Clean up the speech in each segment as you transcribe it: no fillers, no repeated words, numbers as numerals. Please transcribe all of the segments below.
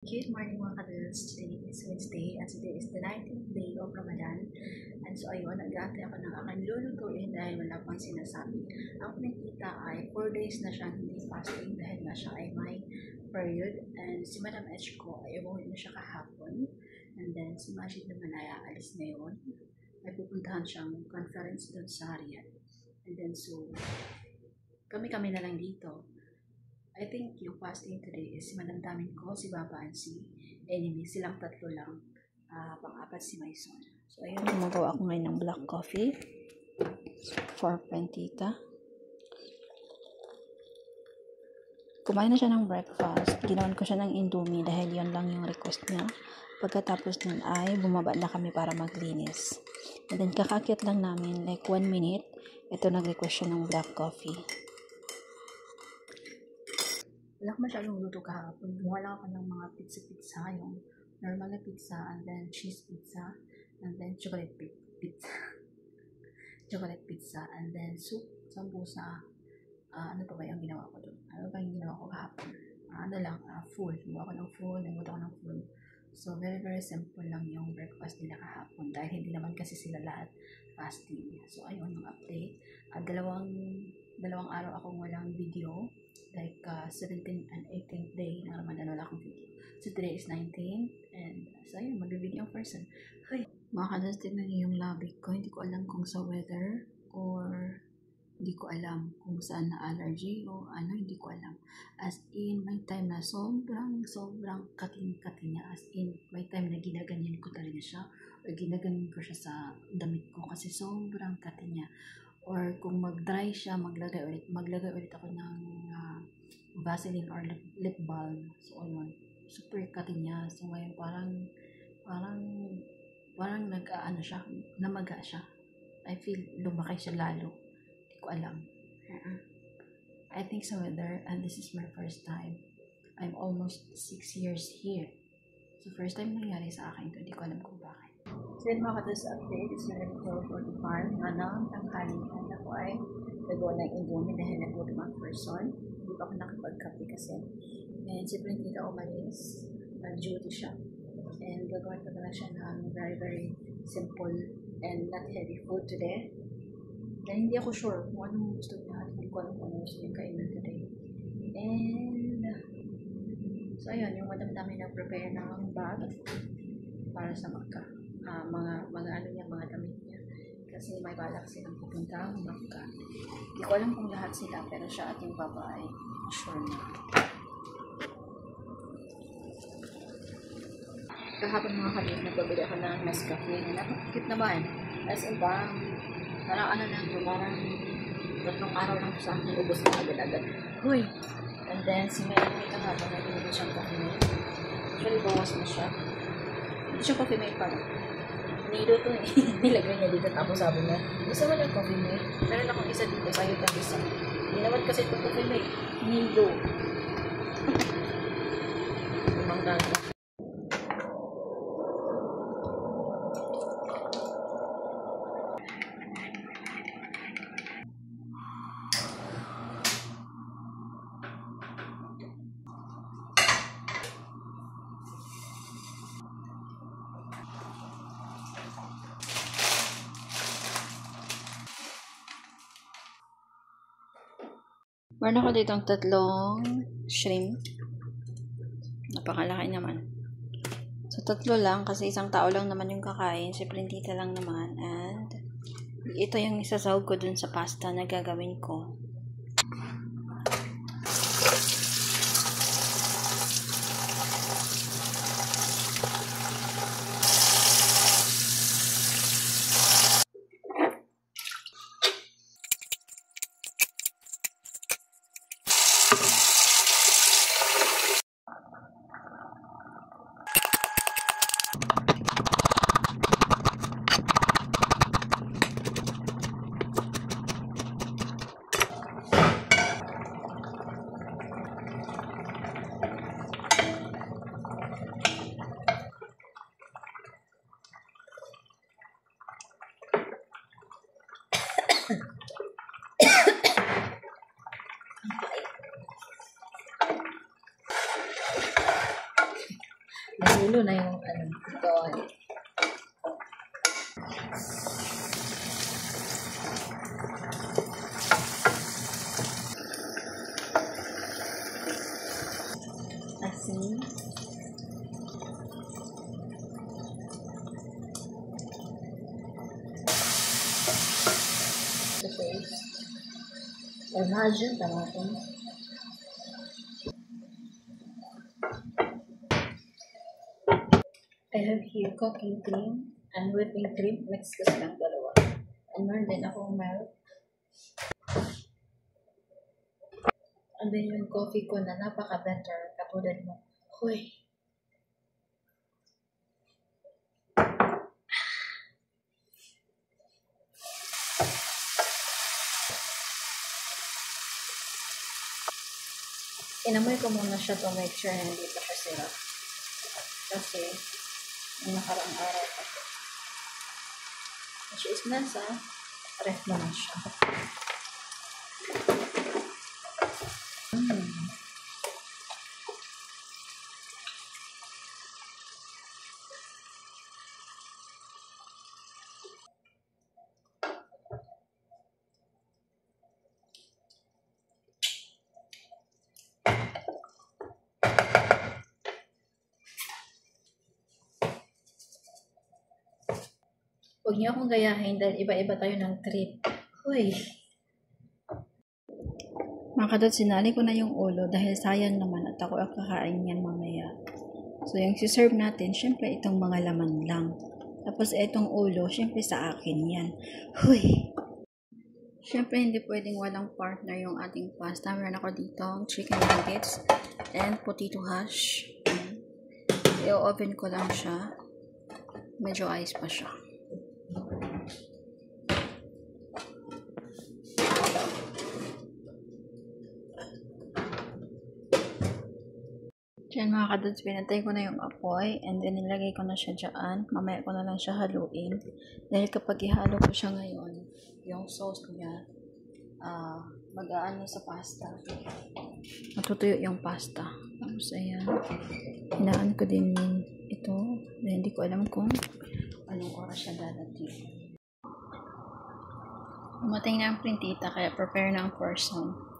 Good morning mga kadals. Today is Wednesday and today is the 19th day of Ramadan. And so ayun, nag-aantay ako ng aking lulutuin dahil wala pang sinasabi. Ang pinakita ay 4 days na siya hindi fasting dahil na siya ay may period. And si Madam H ko ay umuwi na siya kahapon. And then si Majid naman ay aalis ngayon. Ay pupuntahan siyang conference doon sa Riyadh. And then so, kami na lang dito. I think yung fasting today is si Madam Damin ko, si Baba and si Enemy. Silang tatlo lang. Pang-apat si Maison. So, ayun. Gumagawa ako ngayon ng black coffee for Pentita. Kumain na siya ng breakfast. Ginawan ko siya ng Indomie dahil yon lang yung request niya. Pagkatapos nun ay bumaba na kami para maglinis. And then kakakit lang namin like 1 minute. Ito nag-request siya ng black coffee. Wala ko masyadong luto kahapon. Gumawa lang ako ng mga pizza. Yung normal na pizza, and then cheese pizza, and then chocolate pizza. Chocolate pizza, and then soup, sambusa. Ano pa ba yung ginawa ko doon? Ano ba yung ginawa ko kahapon? Full. Gumawa ko ng full, naguto ko ng full. So, very, very simple lang yung breakfast nila kahapon dahil hindi naman kasi sila lahat fasting. So, ayun yung update. Dalawang araw akong walang video. Like 17th and 18th day na Ramadan wala akong video. So today is 19th and so ayun, mag-video ang person. Hey, mga kadals, tignan niyo yung labi ko. Hindi ko alam kung sa weather or hindi ko alam kung saan na allergy o ano, hindi ko alam. As in, may time na sobrang kating niya. As in, may time na ginaganyan ko talaga siya or ginaganyan ko siya sa damit ko kasi sobrang kating niya. Or kung mag-dry siya, maglagay ulit ako ng Vaseline or lip balm. So, ayun. Super cutting niya. So, ngayon parang nag-aano siya, namaga siya. I feel lumaki siya lalo. Hindi ko alam. I think sa weather, and this is my first time. I'm almost 6 years here. So, first time nangyari sa akin ito. Hindi ko alam kung bakit. So yun mga kadals, update. It's already 12:45. Anong tanghalian ako ay nagawa ng Indomie dahil nagutom ang person. Hindi pa ako nakapag-copy kasi. And siyempre hindi ka umalis. Nag-duty siya. And gagawin ko na lang siya ng very, very simple and not heavy food today. Dahil hindi ako sure kung anong gusto niya. Hindi ko alam kung anong gusto niya kainin today. And so ayun, yung madam namin nag-prepare ng bag para sa Makkah. Mga ano niya, mga damit niya. Kasi may balak silang pupunta ng Makkah. Hindi ko alam kung lahat sila, pero siya at yung baba ay sure na. Kahapon mga kalip, nagbabili ako ng Nescafe. Napakakit naman. As in parang ano lang, parang 3 araw lang sa akin, ubos na agad-agad. Huy! And then, si Melanie kahapon na binili siyang coffee mate. Actually, bawas na siya. Hindi siya coffee mate pala. Nido to eh. Nilagay niya dito tapos sabi niya, gusto mo ng coffee mate? Meron akong isa dito, sa'yo pa isa. Hindi naman kasi ito coffee mate. Nido. Ibang dami. Meron ako dito ang 3 shrimp. Napakalaki naman. So, 3 lang kasi isang tao lang naman yung kakain. Si Printita lang naman. And ito yung isasahog ko dun sa pasta na gagawin ko. Nagulo na yung ano, gawa. Asin. Imagine, tamatin. I have here cooking cream and whipping cream. Mix ko silang dalawa. And meron din akong milk. And then yung coffee ko na napaka-better. Katulad mo. Hoy! Inamoy ko muna siya to make sure na hindi pa siya sira. Kasi, yung nakaraang araw pa siya. Which is nasa ref naman siya. Huwag niyo akong gayahin dahil iba-iba tayo ng trip. Uy! Mga kadot, sinali ko na yung ulo dahil sayang naman at ako ang kakain yan mamaya. So, yung siserve natin, syempre itong mga laman lang. Tapos itong ulo, syempre sa akin yan. Huy! Syempre hindi pwedeng walang partner yung ating pasta. Meron ako dito chicken nuggets and potato hash. I-oven ko lang siya. Medyo ice pa siya. Diyan mga kadudes, pinatay ko na yung apoy and then nilagay ko na siya dyan. Mamaya ko na lang siya haluin. Dahil kapag ihalo ko siya ngayon, yung sauce niya, mag-aano sa pasta. Matutuyo yung pasta. Tapos ayan, hinaan ko din ito. Dahil hindi ko alam kung anong oras siya dadating. Umating na ang printita, kaya prepare na ang person.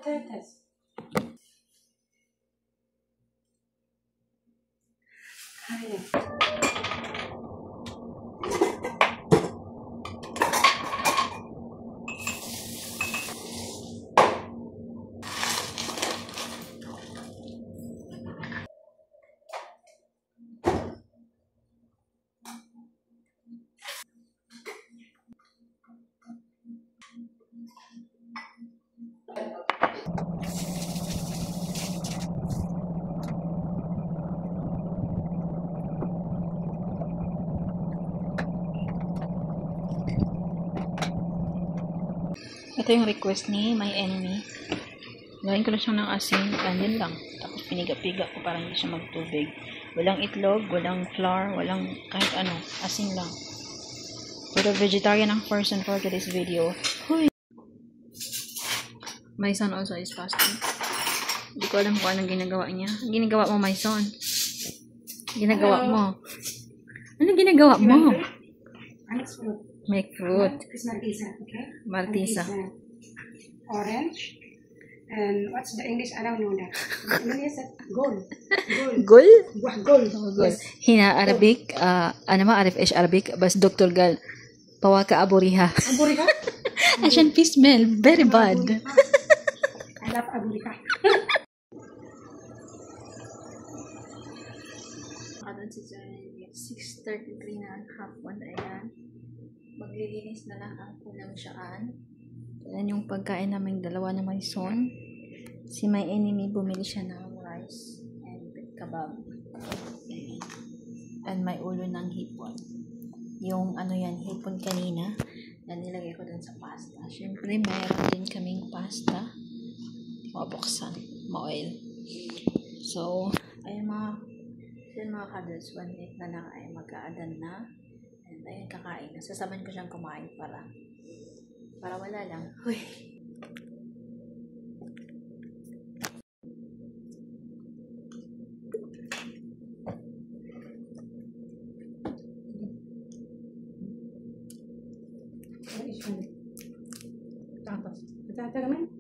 Potatoes. Ito yung request ni my enemy. Lagyan ko lang siya ng asin, kanin lang. Tapos piniga-piga ko para hindi siya magtubig. Walang itlog, walang flour, walang kahit ano. Asin lang. Pero vegetarian ang person for today's video. Huy! My son also is fasting. Hindi ko alam kung anong ginagawa niya. Anong ginagawa mo, my son? Ginagawa mo? Anong ginagawa mo? Make fruit. It's Martisa, okay? Martisa. Orange. And what's the English? I don't know that. English is gold. Gul? Gold. Gul. Hina Arabic, ano ma Arif Ish Arabic, bas Dr. Gal. Pawaka aburiha. Aburiha? Asian fish smell. Very bad. I love aburiha. Kadon si Jen, 6:33 na, hapon, ayan. Maglilinis na lang ako ng siyaan. Ayan yung pagkain namin dalawa na may son. Si my enemy, bumili siya ng rice and kebab. And may ulo ng hipon. Yung ano yan, hipon kanina. ilalagay ko dun sa pasta. Siyempre, mayroon din kaming pasta. Mabuksan. Ma-oil. So, ayun mga cuddles, 1 minute na lang ay mag-aadan na. And ayun, kakain. Sasabahan ko siyang kumain para wala lang. Uy. Tapos, tatagamin.